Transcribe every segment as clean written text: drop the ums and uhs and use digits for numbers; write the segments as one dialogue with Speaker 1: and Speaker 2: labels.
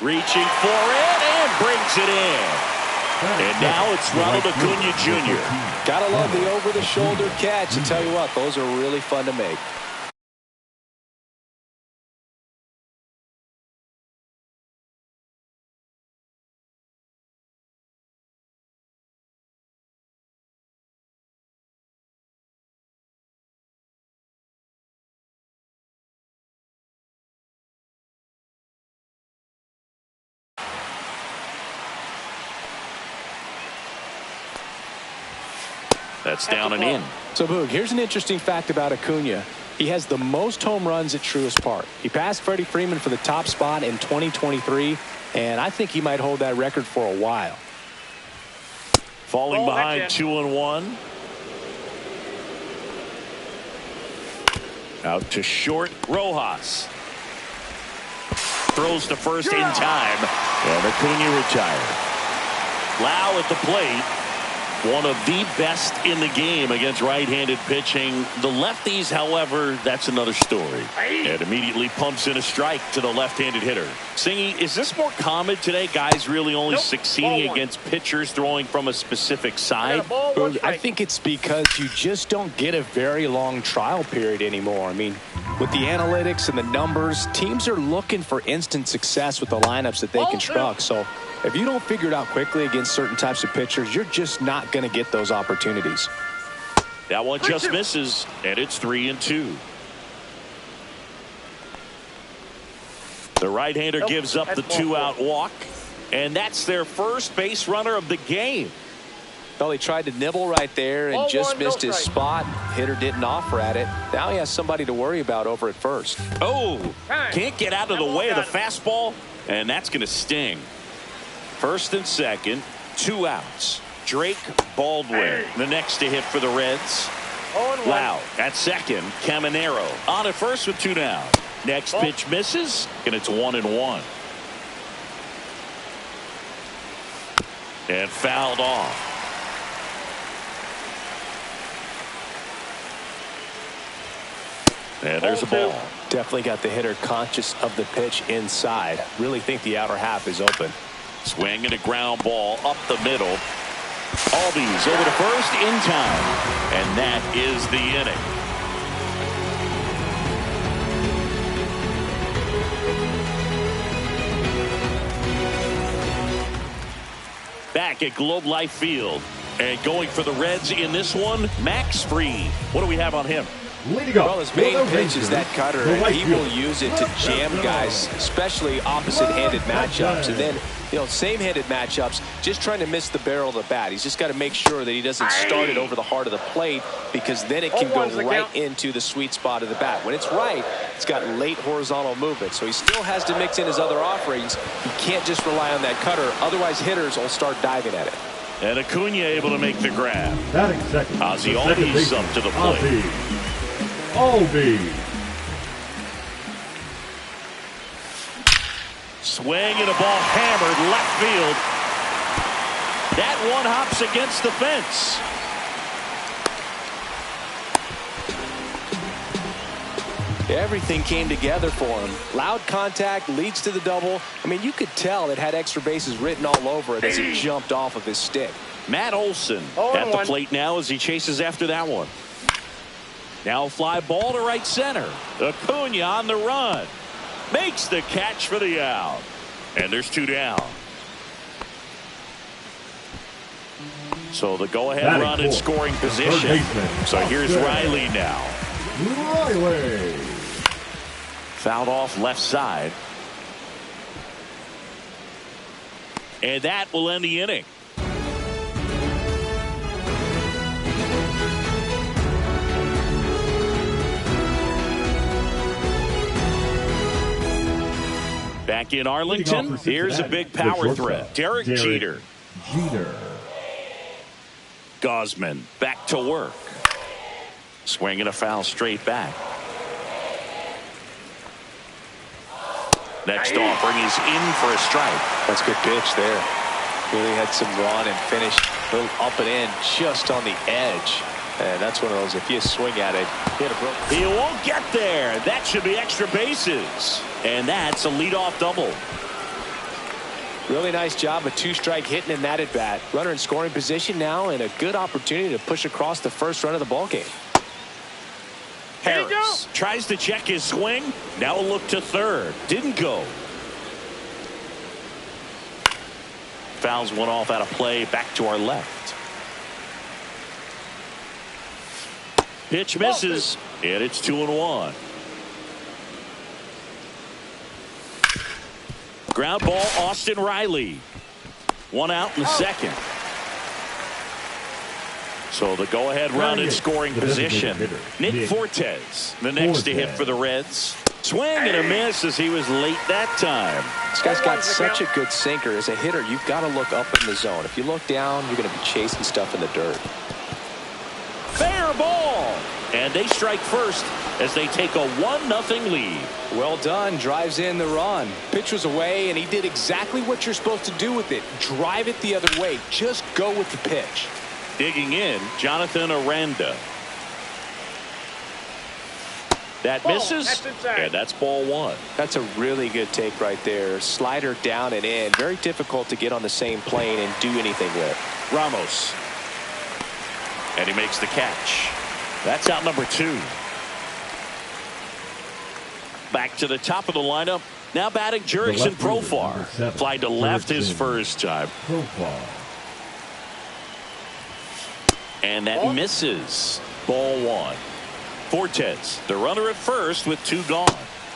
Speaker 1: Reaching for it and brings it in. And now it's Ronald Acuna Jr.
Speaker 2: Gotta love the over-the-shoulder catch. And tell you what, those are really fun to make.
Speaker 1: That's down and in.
Speaker 2: So, Boog, here's an interesting fact about Acuna. He has the most home runs at Truist Park. He passed Freddie Freeman for the top spot in 2023, and I think he might hold that record for a while.
Speaker 1: Falling behind 2-1. Out to short. Rojas throws to first in time, and Acuna retired. Lau at the plate. One of the best in the game against right-handed pitching. The lefties, however, that's another story. And immediately pumps in a strike to the left-handed hitter. Singy, is this more common today? Guys really only succeeding against pitchers throwing from a specific side?
Speaker 2: I think it's because you just don't get a very long trial period anymore. I mean, with the analytics and the numbers, teams are looking for instant success with the lineups that they construct. So if you don't figure it out quickly against certain types of pitchers, you're just not going to get those opportunities.
Speaker 1: That one just misses, and it's 3-2. The right-hander gives up the 2-out walk, and that's their first base runner of the game.
Speaker 2: Well, he tried to nibble right there and just missed his spot. Hitter didn't offer at it. Now he has somebody to worry about over at first.
Speaker 1: Oh, can't get out of the way of the fastball, and that's going to sting. First and second, 2 outs. Drake, Baldwin, the next to hit for the Reds. Lau at second, Caminero on at first with 2 down. Next pitch misses, and it's 1-1. And fouled off. And there's a ball.
Speaker 2: Definitely got the hitter conscious of the pitch inside. Really think the outer half is open.
Speaker 1: Swing and a ground ball up the middle. Albies over to first in time. And that is the inning. Back at Globe Life Field. And going for the Reds in this one, Max Fried. What do we have on him?
Speaker 2: Well, his main pitch is that cutter, and he will use it to jam guys, especially opposite-handed matchups. And then, same-handed matchups, just trying to miss the barrel of the bat. He's just got to make sure that he doesn't start it over the heart of the plate, because then it can go right into the sweet spot of the bat. When it's right, it's got late horizontal movement, so he still has to mix in his other offerings. He can't just rely on that cutter, otherwise hitters will start diving at it.
Speaker 1: And Acuna able to make the grab. Ozzie Albies up to the plate. Swing and a ball hammered left field. That one hops against the fence.
Speaker 2: Everything came together for him. Loud contact leads to the double. I mean, you could tell it had extra bases written all over it as it jumped off of his stick.
Speaker 1: Matt Olson at the plate now as he chases after that one. Now fly ball to right center. Acuna on the run. Makes the catch for the out. And there's 2 down. So the go-ahead run in scoring position. So here's Riley now. Fouled off left side. And that will end the inning. Back in Arlington, here's a big power threat. Derek Jeter. Gosman back to work. Swinging a foul straight back. Next offering is in for a strike.
Speaker 2: That's a good pitch there. Really had some run and finish. A little up and in just on the edge. And that's one of those, if you swing at it, hit a broke.
Speaker 1: He won't get there. That should be extra bases. And that's a leadoff double.
Speaker 2: Really nice job, a 2-strike hitting in that at bat. Runner in scoring position now, and a good opportunity to push across the first run of the ball game.
Speaker 1: Harris tries to check his swing. Now a look to third. Didn't go. Fouls one off out of play. Back to our left. Pitch misses, and it's 2-1. Ground ball, Austin Riley. One out in the second. So the go-ahead run in scoring position. Nick Fortes, the next to hit for the Reds. Swing and a miss as he was late that time.
Speaker 2: This guy's got such a good sinker. As a hitter, you've got to look up in the zone. If you look down, you're going to be chasing stuff in the dirt.
Speaker 1: Fair ball. And they strike first as they take a 1-0 lead.
Speaker 2: Well done. Drives in the run. Pitch was away, and he did exactly what you're supposed to do with it. Drive it the other way. Just go with the pitch.
Speaker 1: Digging in, Jonathan Aranda. That misses, and that's ball one.
Speaker 2: That's a really good take right there. Slider down and in. Very difficult to get on the same plane and do anything with.
Speaker 1: Ramos. And he makes the catch. That's out number 2. Back to the top of the lineup. Now batting Jurickson Profar. Fly to left his first time. And that misses. Ball one. Fortes, the runner at first with 2 gone.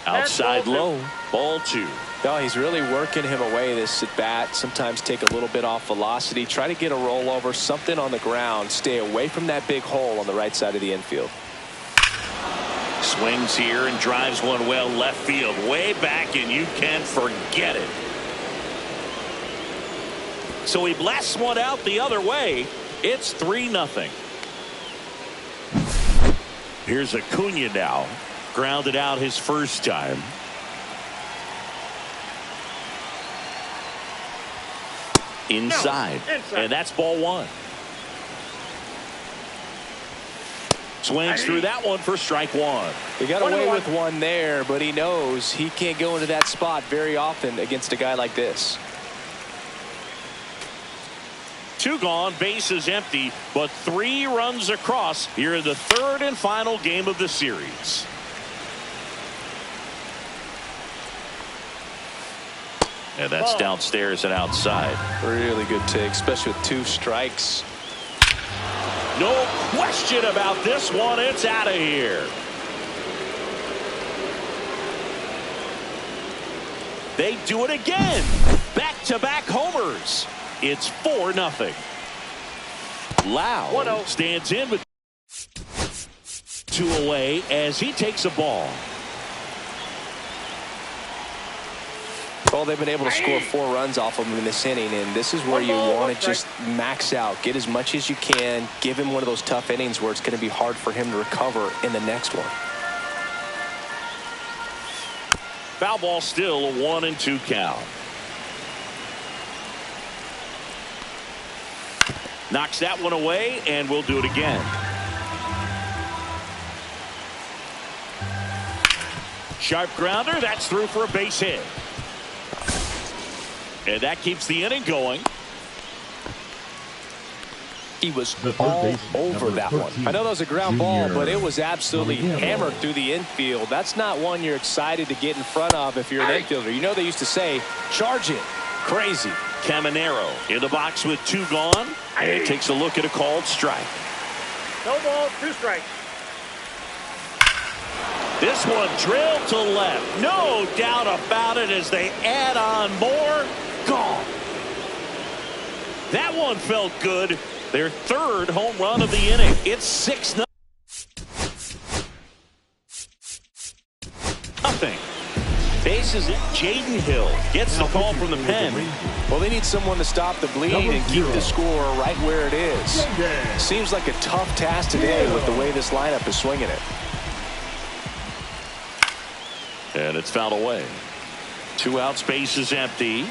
Speaker 1: Outside low. Ball 2.
Speaker 2: No, he's really working him away this at bat. Sometimes take a little bit off velocity. Try to get a rollover, something on the ground. Stay away from that big hole on the right side of the infield.
Speaker 1: Swings here and drives one well left field. Way back, and you can forget it. So he blasts one out the other way. It's 3-0. Here's Acuna now. Grounded out his first time. Inside. And that's ball one. Swings through that one for strike one.
Speaker 2: He got away with one there, but he knows he can't go into that spot very often against a guy like this.
Speaker 1: 2 gone, bases empty, but 3 runs across here in the third and final game of the series. And that's downstairs and outside.
Speaker 2: Really good take, especially with 2 strikes.
Speaker 1: No question about this one. It's out of here. They do it again. Back-to-back homers. It's 4-0. Lau stands in with 2 away as he takes a ball.
Speaker 2: Well, they've been able to score 4 runs off of him in this inning, and this is where you want to just max out. Get as much as you can. Give him one of those tough innings where it's going to be hard for him to recover in the next one.
Speaker 1: Foul ball still, a 1-2 count. Knocks that one away, and we'll do it again. Sharp grounder. That's through for a base hit. And that keeps the inning going.
Speaker 2: He was all over that one. I know that was a ground ball, but it was absolutely hammered through the infield. That's not one you're excited to get in front of if you're an infielder. You know they used to say, charge it. Crazy.
Speaker 1: Caminero in the box with 2 gone. And he takes a look at a called strike.
Speaker 3: No ball, 2 strikes.
Speaker 1: This one drilled to left. No doubt about it as they add on more. Gone. That one felt good. Their 3rd home run of the inning. It's 6-0. Bases it. Jaden Hill gets the call from the pen.
Speaker 2: Well, they need someone to stop the bleed and keep the score right where it is. Seems like a tough task today with the way this lineup is swinging it.
Speaker 1: And it's fouled away. 2 outs, base is empty.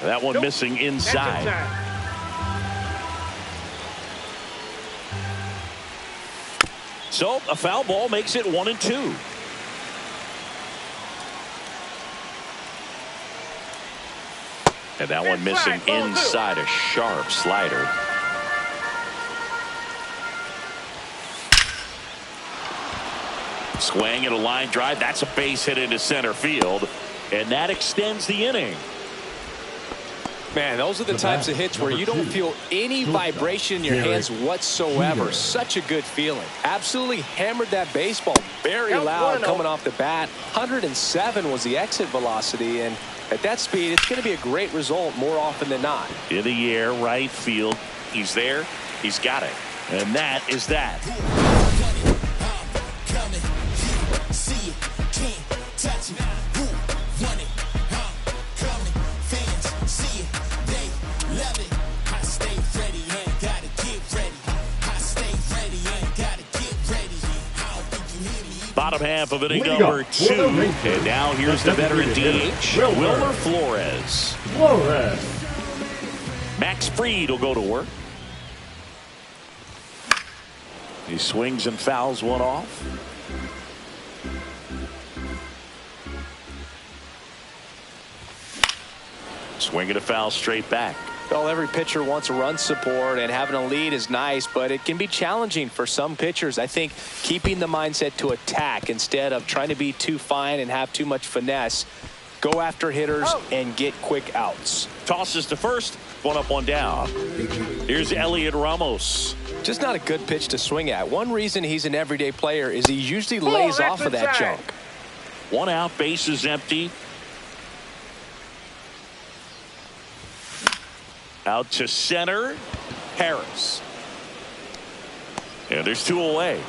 Speaker 1: That one missing inside. So a foul ball makes it 1-2. And that one missing inside, a sharp slider. Swing and a line drive. That's a base hit into center field. And that extends the inning.
Speaker 2: Man, those are the types of hits where you don't feel any vibration in your hands whatsoever. Such a good feeling. Absolutely hammered that baseball. Very loud coming off the bat. 107 was the exit velocity. And at that speed, it's going to be a great result more often than not.
Speaker 1: In the air, right field. He's there. He's got it. And that is that. Bottom half of inning number 2. And now here's the veteran DH, Wilmer Flores. Max Fried will go to work. He swings and fouls one off. Swing and a foul straight back.
Speaker 2: Well, every pitcher wants a run support, and having a lead is nice, but it can be challenging for some pitchers. I think keeping the mindset to attack instead of trying to be too fine and have too much finesse. Go after hitters and get quick outs.
Speaker 1: Tosses to first, one up, one down. Here's Elliot Ramos.
Speaker 2: Just not a good pitch to swing at. One reason he's an everyday player is he usually lays off of that junk.
Speaker 1: One out, bases empty. Out to center, Harris. And there's 2 away.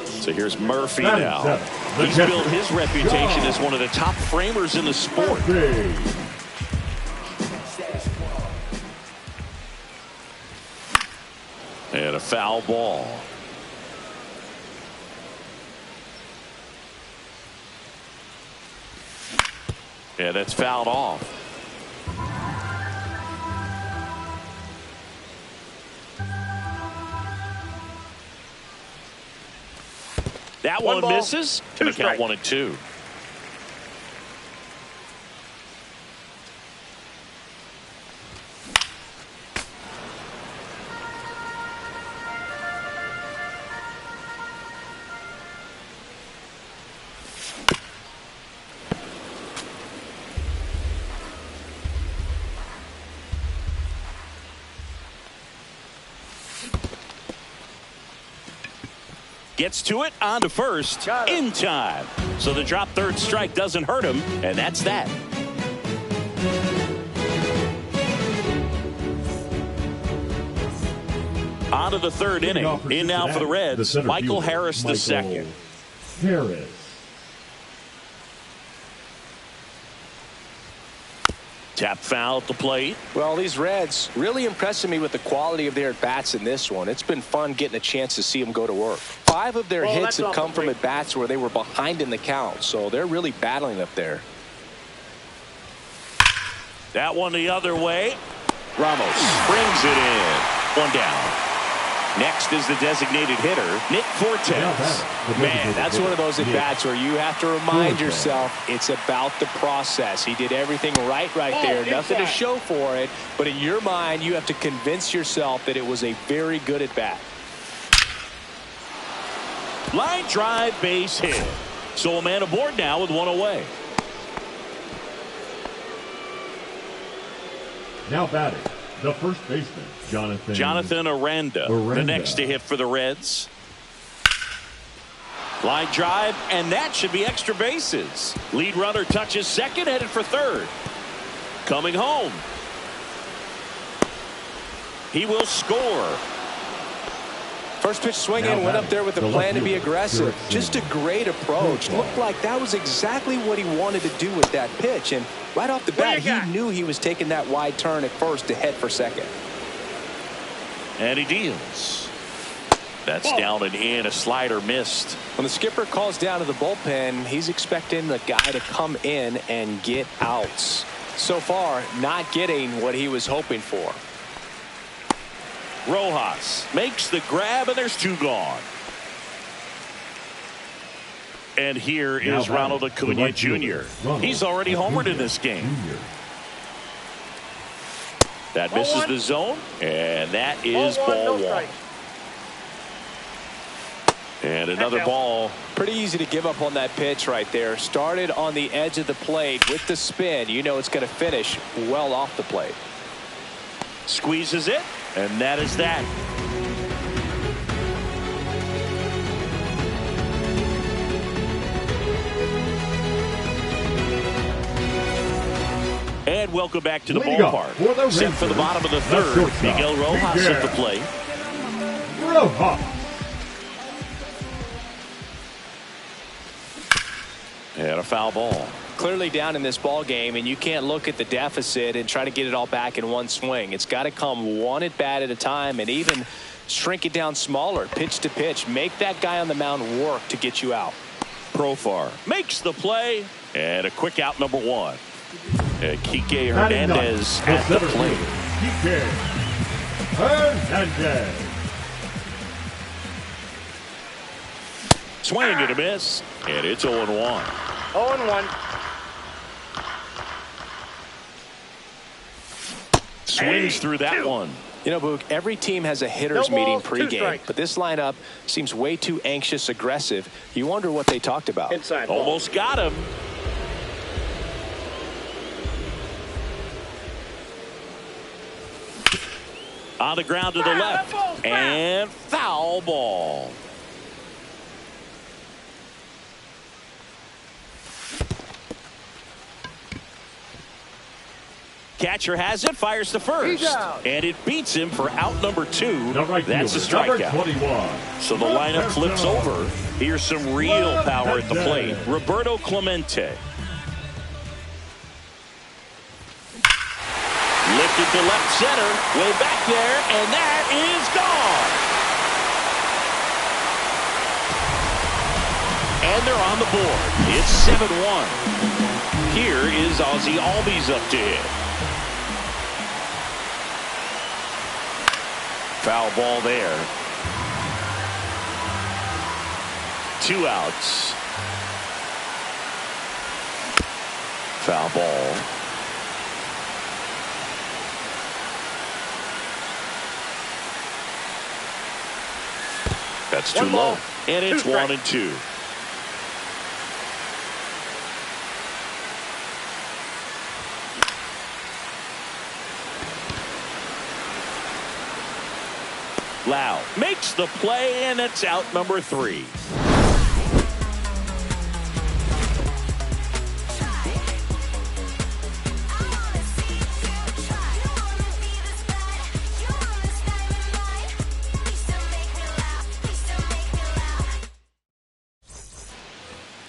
Speaker 1: So here's Murphy now. He's built his reputation as one of the top framers in the sport. And a foul ball. Yeah, that's fouled off. That one misses. Going to count 1-2. Gets to it, on to first, in time. So the drop third strike doesn't hurt him, and that's that. On to the third inning. In now for the Reds, Michael Harris the second. Tap foul at the plate.
Speaker 2: Well, these Reds really impressing me with the quality of their at-bats in this one. It's been fun getting a chance to see them go to work. 5 of their hits have come from at-bats where they were behind in the count, so they're really battling up there.
Speaker 1: That one the other way. Ramos brings it in. One down. Next is the designated hitter, Nick Fortes.
Speaker 2: Man, that's one of those at-bats where you have to remind yourself it's about the process. He did everything right there. Nothing to show for it. But in your mind, you have to convince yourself that it was a very good at-bat.
Speaker 1: Line drive, base hit. So a man aboard now with 1 away.
Speaker 4: Now batting, the first baseman,
Speaker 1: Jonathan Aranda, the next to hit for the Reds. Line drive, and that should be extra bases. Lead runner touches second, headed for third. Coming home. He will score.
Speaker 2: First pitch swing in, went up there with a plan to be aggressive. Just a great approach. Looked like that was exactly what he wanted to do with that pitch. And right off the bat, he knew he was taking that wide turn at first to head for second.
Speaker 1: And he deals. That's down and in. A slider missed.
Speaker 2: When the skipper calls down to the bullpen, he's expecting the guy to come in and get outs. So far, not getting what he was hoping for.
Speaker 1: Rojas makes the grab, and there's 2 gone. And here is Ronald Acuna Jr. He's already homered in this game. That misses the zone, and that is ball one. And another ball.
Speaker 2: Pretty easy to give up on that pitch right there. Started on the edge of the plate with the spin. You know it's going to finish well off the plate.
Speaker 1: Squeezes it, and that is that. And welcome back to the ballpark. Set for the bottom of the third. Miguel Rojas at the plate. And a foul ball.
Speaker 2: Clearly down in this ball game, and you can't look at the deficit and try to get it all back in one swing. It's got to come one at bat at a time, and even shrink it down smaller, pitch to pitch. Make that guy on the mound work to get you out.
Speaker 1: Profar makes the play, and a quick out, number one. Kike Hernandez at the plate.
Speaker 4: Kike Hernandez.
Speaker 1: Swing and a miss, and it's 0-1.
Speaker 3: 0-1.
Speaker 1: Swings through that one.
Speaker 2: You know, Boog, every team has a hitters meeting pregame, but this lineup seems way too anxious, aggressive. You wonder what they talked about.
Speaker 3: Inside.
Speaker 1: Almost got him. On the ground to the left, and foul ball. Catcher has it, fires to first, and it beats him for out number two. That's a strikeout. So the lineup flips over. Here's some real power at the plate. Roberto Clemente. Lifted to left center, way back there, and that is gone. And they're on the board. It's 7-1. Here is Ozzie Albies up to hit. Foul ball there. 2 outs. Foul ball. That's too low. And it's 1-2. Lau makes the play, and it's out number 3.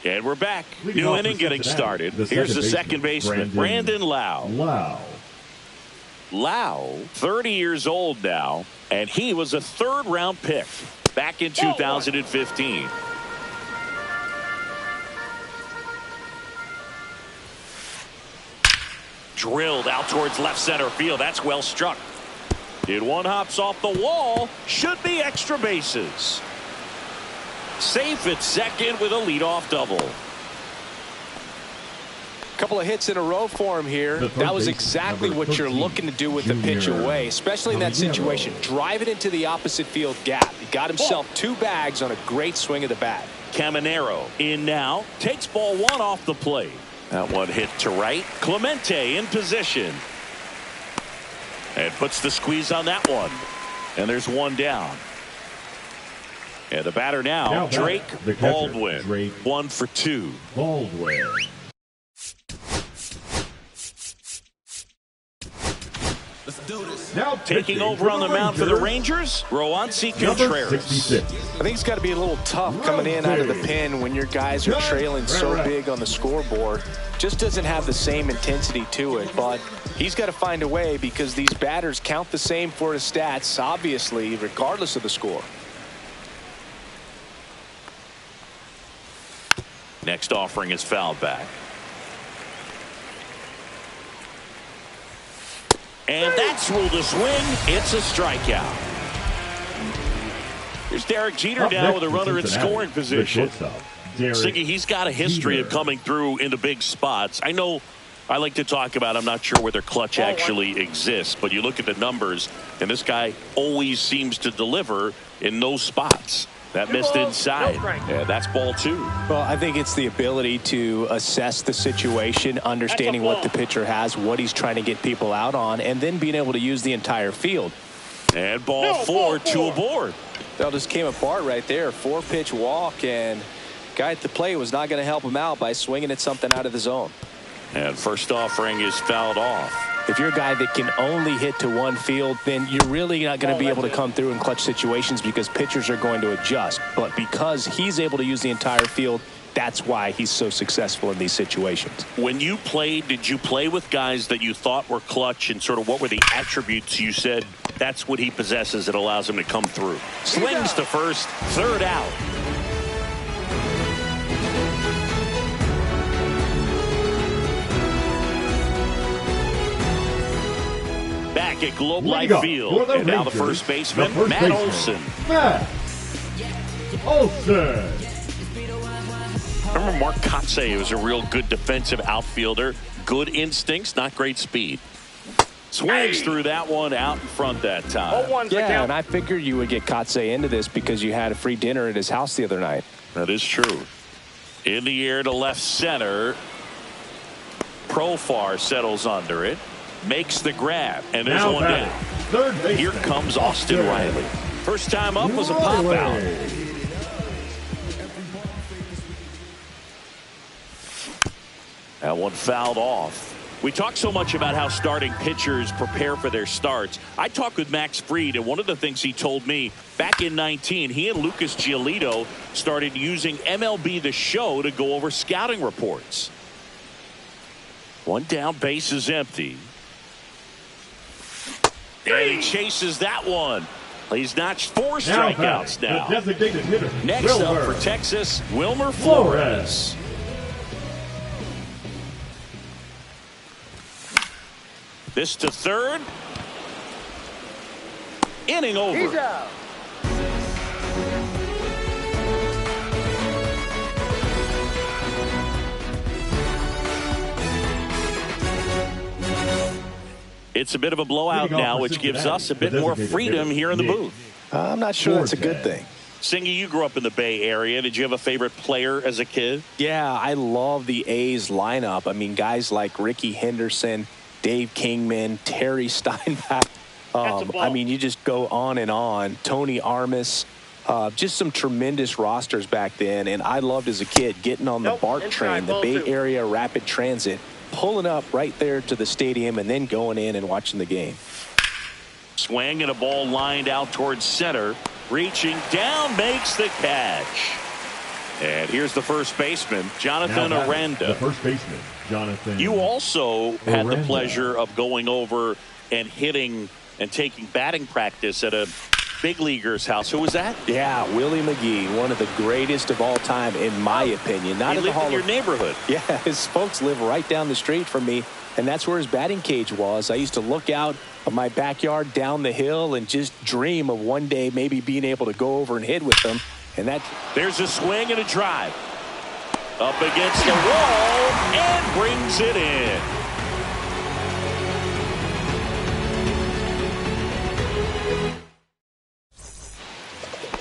Speaker 1: And we're back. New inning getting started. Here's the second baseman, Brandon Lau. Lau, 30 years old now, and he was a third-round pick back in 2015. Drilled out towards left center field. That's well struck. Did one hops off the wall. Should be extra bases. Safe at second with a leadoff double.
Speaker 2: Couple of hits in a row for him here. That was exactly what you're looking to do with the pitch away, especially in that situation. Drive it into the opposite field gap. He got himself 2 bags on a great swing of the bat.
Speaker 1: Caminero in now. Takes ball 1 off the plate. That one hit to right. Clemente in position. And puts the squeeze on that one. And there's 1 down. And the batter now Drake Baldwin. 1 for 2.
Speaker 4: Baldwin.
Speaker 1: Now taking over on the mound for the Rangers, Roansy Contreras.
Speaker 2: I think it's got to be a little tough coming in out of the pen when your guys are trailing so big on the scoreboard. Just doesn't have the same intensity to it, but he's got to find a way because these batters count the same for his stats, obviously, regardless of the score.
Speaker 1: Next offering is fouled back. And that's ruled a swing. It's a strikeout. Here's Derek Jeter now with a runner in scoring position. Siggy, he's got a history of coming through into big spots. I know I like to talk about, I'm not sure whether clutch actually exists, but you look at the numbers, and this guy always seems to deliver in those spots. That missed inside. Yeah, that's ball 2.
Speaker 2: Well, I think it's the ability to assess the situation, understanding what the pitcher has, what he's trying to get people out on, and then being able to use the entire field.
Speaker 1: And ball 4, 2 aboard.
Speaker 2: That just came apart right there. 4-pitch walk, and guy at the plate was not going to help him out by swinging at something out of the zone.
Speaker 1: And first offering is fouled off.
Speaker 2: If you're a guy that can only hit to one field, then you're really not going to be able to come through in clutch situations because pitchers are going to adjust. But because he's able to use the entire field, that's why he's so successful in these situations.
Speaker 1: When you played, did you play with guys that you thought were clutch, and sort of what were the attributes you said that's what he possesses that allows him to come through? Swings to first, third out. Back at Globe Life Field, and now the first baseman, Matt Olson.
Speaker 4: Matt Olson.
Speaker 1: Remember Mark Kotsay was a real good defensive outfielder. Good instincts, not great speed. Swings through that one out in front that time.
Speaker 2: Yeah, and I figured you would get Kotsay into this because you had a free dinner at his house the other night.
Speaker 1: That is true. In the air to left center. Profar settles under it. Makes the grab, and there's one down. Here comes Austin Riley. First time up was a pop out. That one fouled off. We talk so much about how starting pitchers prepare for their starts. I talked with Max Fried, and one of the things he told me back in 19, he and Lucas Giolito started using MLB The Show to go over scouting reports. One down, base is empty. And he chases that one. He's notched 4 strikeouts now. Next up for Texas, Wilmer Flores. This to third. Inning over.
Speaker 3: He's out.
Speaker 1: It's a bit of a blowout now, which gives us a bit more freedom here in the booth.
Speaker 2: I'm not sure that's a good thing.
Speaker 1: Singy, you grew up in the Bay Area. Did you have a favorite player as a kid?
Speaker 2: Yeah, I love the A's lineup. I mean, guys like Ricky Henderson, Dave Kingman, Terry Steinbach. I mean, you just go on and on. Tony Armas. Just some tremendous rosters back then. And I loved as a kid getting on the BART train, the Bay Area Rapid Transit, pulling up right there to the stadium and then going in and watching the game.
Speaker 1: Swing and a ball lined out towards center. Reaching down, makes the catch. And here's the first baseman, Jonathan Aranda.
Speaker 4: The first baseman, Jonathan.
Speaker 1: You also had the pleasure of going over and hitting and taking batting practice at a big leaguer's house. Who was that?
Speaker 2: Yeah, Willie McGee, one of the greatest of all time, in my opinion. Not
Speaker 1: he lived in your neighborhood.
Speaker 2: Yeah, his folks live right down the street from me, and that's where his batting cage was. I used to look out of my backyard down the hill and just dream of one day maybe being able to go over and hit with them. And that
Speaker 1: there's a swing and a drive up against the wall and brings it in.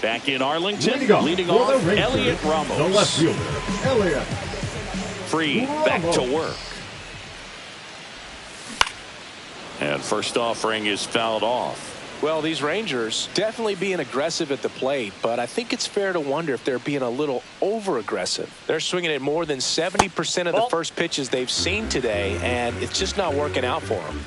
Speaker 1: Back in Arlington, leading off Elliot Ramos.
Speaker 4: The left fielder, Elliot.
Speaker 1: Free, back to work. And first offering is fouled off.
Speaker 2: Well, these Rangers definitely being aggressive at the plate, but I think it's fair to wonder if they're being a little over-aggressive. They're swinging at more than 70% of the first pitches they've seen today, and it's just not working out for them.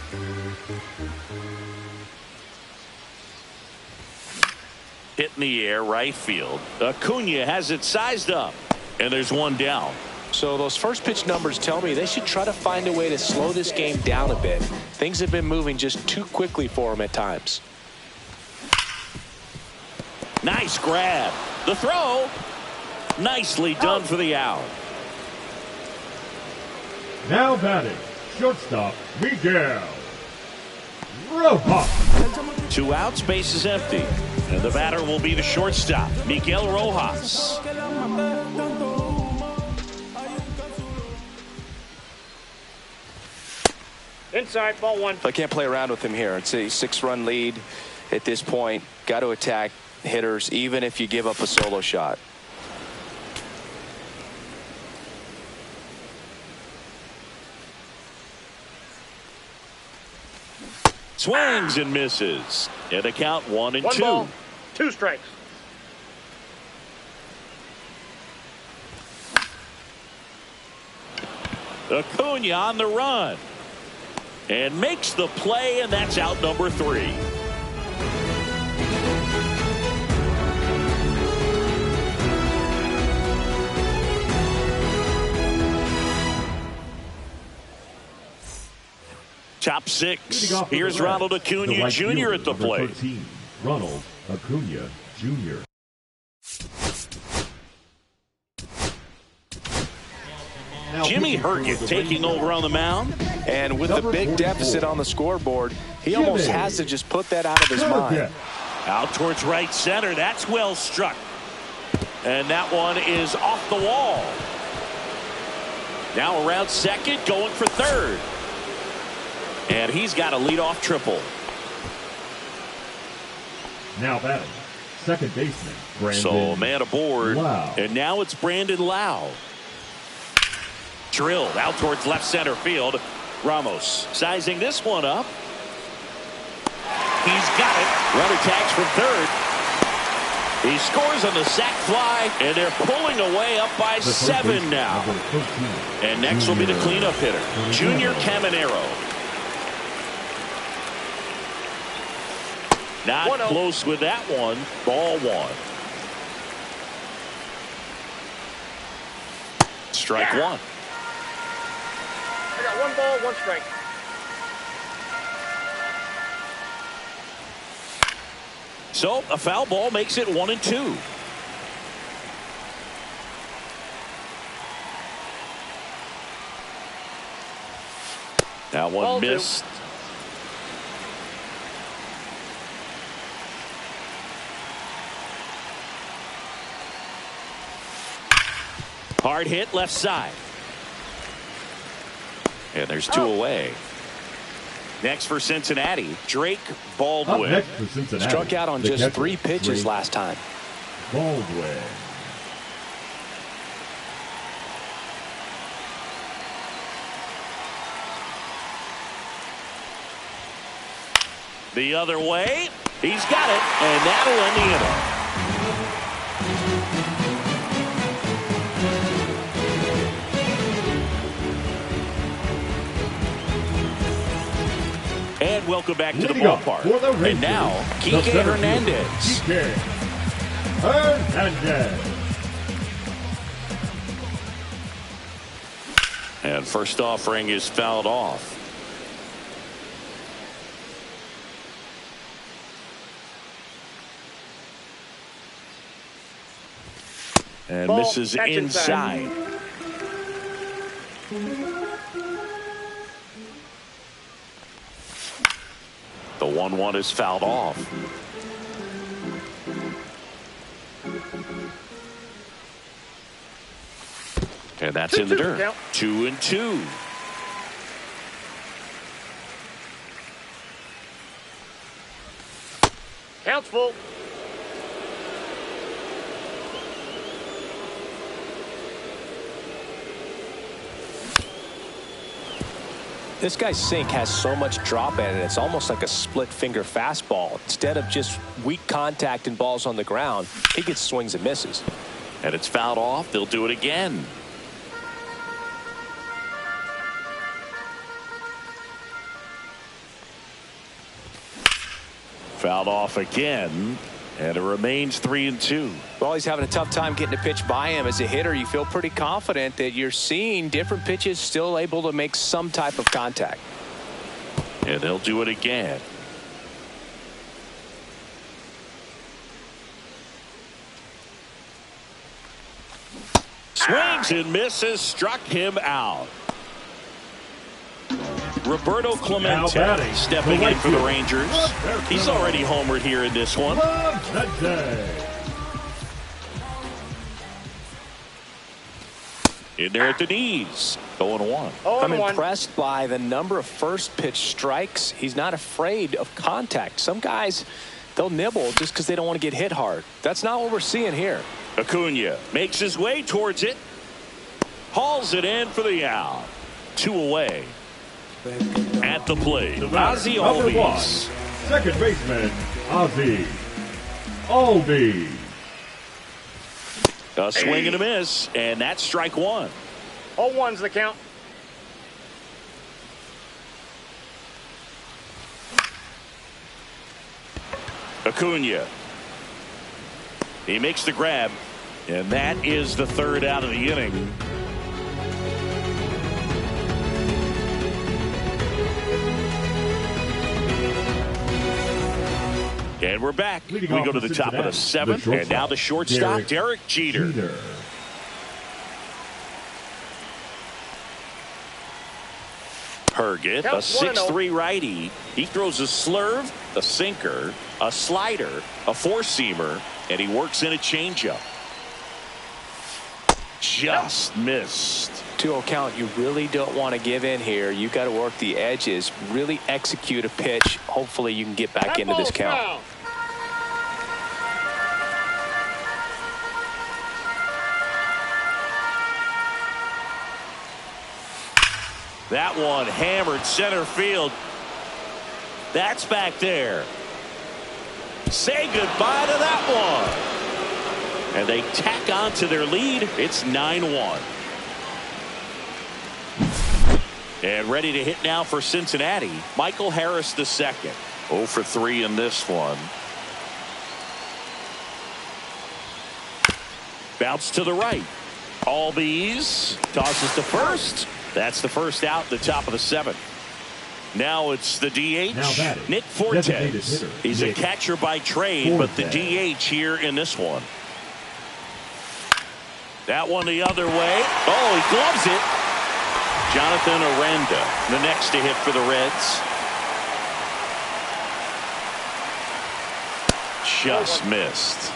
Speaker 1: Hit in the air, right field. Acuna has it sized up, and there's one down.
Speaker 2: So those first pitch numbers tell me they should try to find a way to slow this game down a bit. Things have been moving just too quickly for them at times.
Speaker 1: Nice grab. The throw. Nicely done for the out.
Speaker 4: Now batting, shortstop, Miguel Rojas.
Speaker 1: 2 outs, base is empty. And the batter will be the shortstop, Miguel Rojas.
Speaker 3: Inside, ball one.
Speaker 2: I can't play around with him here. It's a 6-run lead at this point. Got to attack hitters, even if you give up a solo shot.
Speaker 1: Swings and misses. And the count 1-2.
Speaker 3: 1 ball, 2 strikes.
Speaker 1: Acuna on the run. And makes the play, and that's out number 3. Top 6. Here's Ronald Acuna Jr. at the plate.
Speaker 4: 13, Ronald Acuna Jr.
Speaker 1: Jimmy Herget taking over on the mound.
Speaker 2: And with the big deficit on the scoreboard, he almost has to just put that out of his mind.
Speaker 1: Out towards right center. That's well struck. And that one is off the wall. Now around second, going for third. And he's got a leadoff triple.
Speaker 4: Now batting, second baseman, Brandon.
Speaker 1: So man aboard.
Speaker 4: Lau.
Speaker 1: And now it's Brandon Lau. Drilled out towards left center field. Ramos sizing this one up. He's got it. Runner tags from third. He scores on the sac fly, and they're pulling away up by 7 now. And next will be the cleanup hitter, Junior Caminero. Not close with that one. Ball 1. Strike 1.
Speaker 3: I got 1 ball, 1 strike.
Speaker 1: So a foul ball makes it 1-2. That one
Speaker 3: Ball
Speaker 1: missed.
Speaker 3: 2.
Speaker 1: Hard hit left side. And there's 2 away. Next for Cincinnati, Drake Baldwin.
Speaker 4: Up next for Cincinnati,
Speaker 2: Struck out on just 3 pitches last time.
Speaker 4: Baldwin.
Speaker 1: The other way. He's got it. And that'll end the inning. And welcome back to the ballpark. And now, Kike Hernandez.
Speaker 4: Kike Hernandez.
Speaker 1: And first offering is fouled off. And
Speaker 3: Ball,
Speaker 1: misses inside. The 1-1 is fouled off. And that's in the dirt.
Speaker 3: Count.
Speaker 1: 2-2.
Speaker 3: Counts full.
Speaker 2: This guy's sink has so much drop in it. It's almost like a split finger fastball. Instead of just weak contact and balls on the ground, he gets swings and misses.
Speaker 1: And it's fouled off. They'll do it again. Fouled off again. And it remains 3-2.
Speaker 2: Well, he's having a tough time getting a pitch by him. As a hitter, you feel pretty confident that you're seeing different pitches still able to make some type of contact.
Speaker 1: And they'll do it again. Swings and misses, struck him out. Roberto Clemente stepping in for the Rangers. He's already homered here in this one. In there at the knees. 0-1.
Speaker 2: I'm impressed by the number of first pitch strikes. He's not afraid of contact. Some guys, they'll nibble just because they don't want to get hit hard. That's not what we're seeing here.
Speaker 1: Acuna makes his way towards it. Hauls it in for the out. 2 away. At the plate, Ozzie Albies.
Speaker 4: Second baseman, Ozzie Albies.
Speaker 1: A swing and a miss, and that's strike 1.
Speaker 3: 0-1's the count.
Speaker 1: Acuna. He makes the grab, and that is the 3rd out of the inning. And we're back. We go to the top of the 7th, and now the shortstop, Derek Jeter. Herget, a 6'3" righty. He throws a slurve, a sinker, a slider, a four-seamer, and he works in a changeup. Just missed.
Speaker 2: 2-0 count. You really don't want to give in here. You got to work the edges, really execute a pitch. Hopefully you can get back into this count.
Speaker 1: That one hammered center field. That's back there. Say goodbye to that one. And they tack on to their lead. It's 9-1. And ready to hit now for Cincinnati, Michael Harris II. 0 for 3 in this one. Bounce to the right. Albies tosses to first. That's the first out at the top of the 7th. Now it's the DH, Nick Fortes. He's a catcher by trade, but the DH here in this one. That one the other way. Oh, he gloves it. Jonathan Aranda, the next to hit for the Reds. Just missed.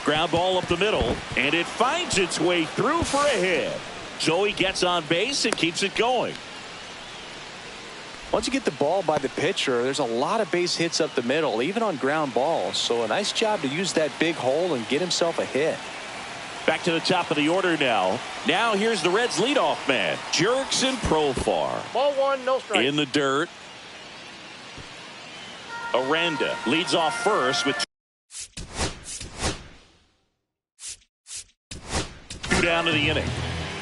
Speaker 1: Ground ball up the middle, and it finds its way through for a hit. So he gets on base and keeps it going.
Speaker 2: Once you get the ball by the pitcher, there's a lot of base hits up the middle, even on ground balls. So a nice job to use that big hole and get himself a hit.
Speaker 1: Back to the top of the order now. Now here's the Reds leadoff man, Jurickson Profar.
Speaker 3: Ball 1, no strike.
Speaker 1: In the dirt. Aranda leads off first with 2 down to the inning.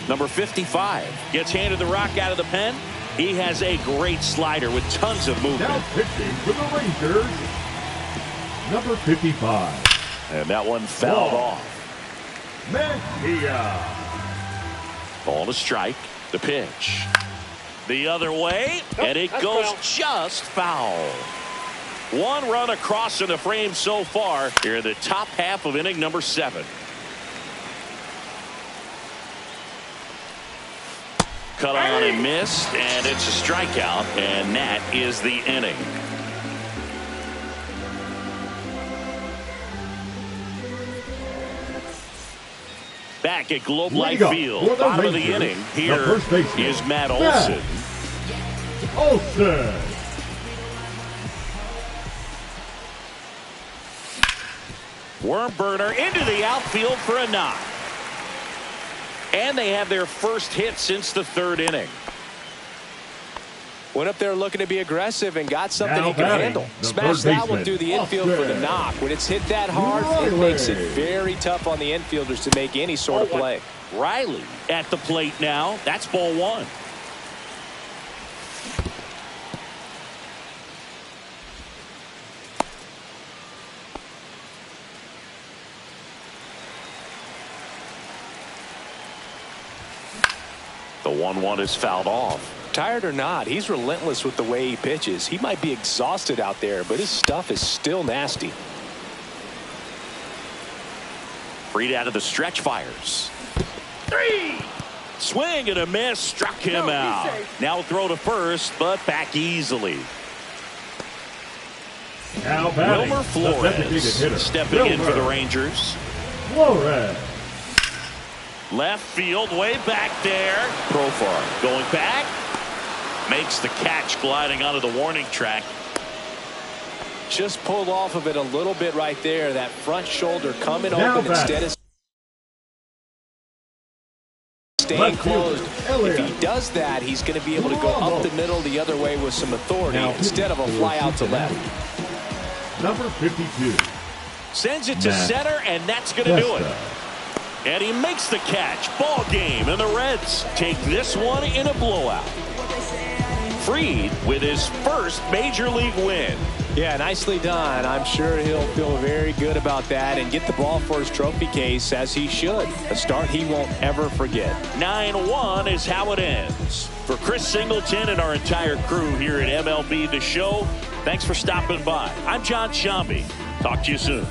Speaker 1: Number 55 gets handed the rock out of the pen. He has a great slider with tons of movement.
Speaker 4: Now pitching for the Rangers, number 55.
Speaker 1: And that one fouled off.
Speaker 4: Mejia.
Speaker 1: Ball to strike. The pitch. The other way. And it goes just foul. 1 run across in the frame so far here in the top half of inning number 7. Cut on and missed, and it's a strikeout, and that is the inning. Back at Globe Life Field, bottom of the inning, here is Matt Olson. Worm burner into the outfield for a knock. And they have their first hit since the 3rd inning.
Speaker 2: Went up there looking to be aggressive and got something he can handle. Smash that one through the infield for the knock. When it's hit that hard, it makes it very tough on the infielders to make any sort of play.
Speaker 1: Riley at the plate now. That's ball 1. The 1-1 is fouled off.
Speaker 2: Tired or not, he's relentless with the way he pitches. He might be exhausted out there, but his stuff is still nasty.
Speaker 1: Freed out of the stretch, fires. 3. Swing and a miss, struck him out. Now throw to first, but back easily.
Speaker 4: Now
Speaker 1: Wilmer Flores stepping in for the Rangers.
Speaker 4: Flores.
Speaker 1: Left field, way back there.
Speaker 2: Profar
Speaker 1: going back. Makes the catch, gliding onto the warning track.
Speaker 2: just pulled off of it a little bit right there. That front shoulder coming open instead of staying closed. If he does that, he's going to be able to go up the middle the other way with some authority instead of a fly out to left.
Speaker 4: Number 52.
Speaker 1: Sends it to center, and that's going to do it. And he makes the catch. Ball game, and the Reds take this one in a blowout. Fried with his first major league win.
Speaker 2: Yeah, nicely done. I'm sure he'll feel very good about that and get the ball for his trophy case, as he should. A start he won't ever forget.
Speaker 1: 9-1 is how it ends. For Chris Singleton and our entire crew here at MLB The Show, thanks for stopping by. I'm John Shambi. Talk to you soon.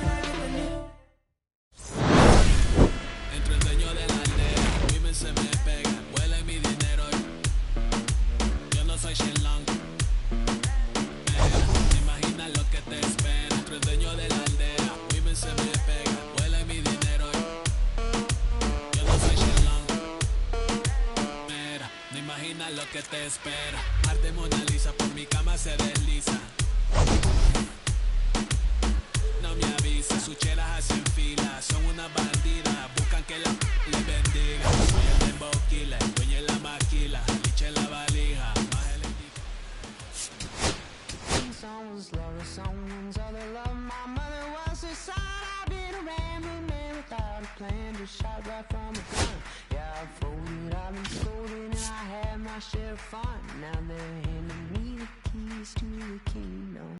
Speaker 5: Lo que te espera, arte Mona Lisa por mi cama se desliza. No me avisa, sus chelas hacen fila, son una bandida, buscan que la le bendiga. Soy el dembow killer, dueño en la maquila, liche en la valija, más el Someone's love, someone's other love. My mother was her son. I've been a rambling man without a plan, just shot right from a gun. Yeah, I've folded, I've been scolded, and I had my share of fun. Now they're handing me the keys to the kingdom.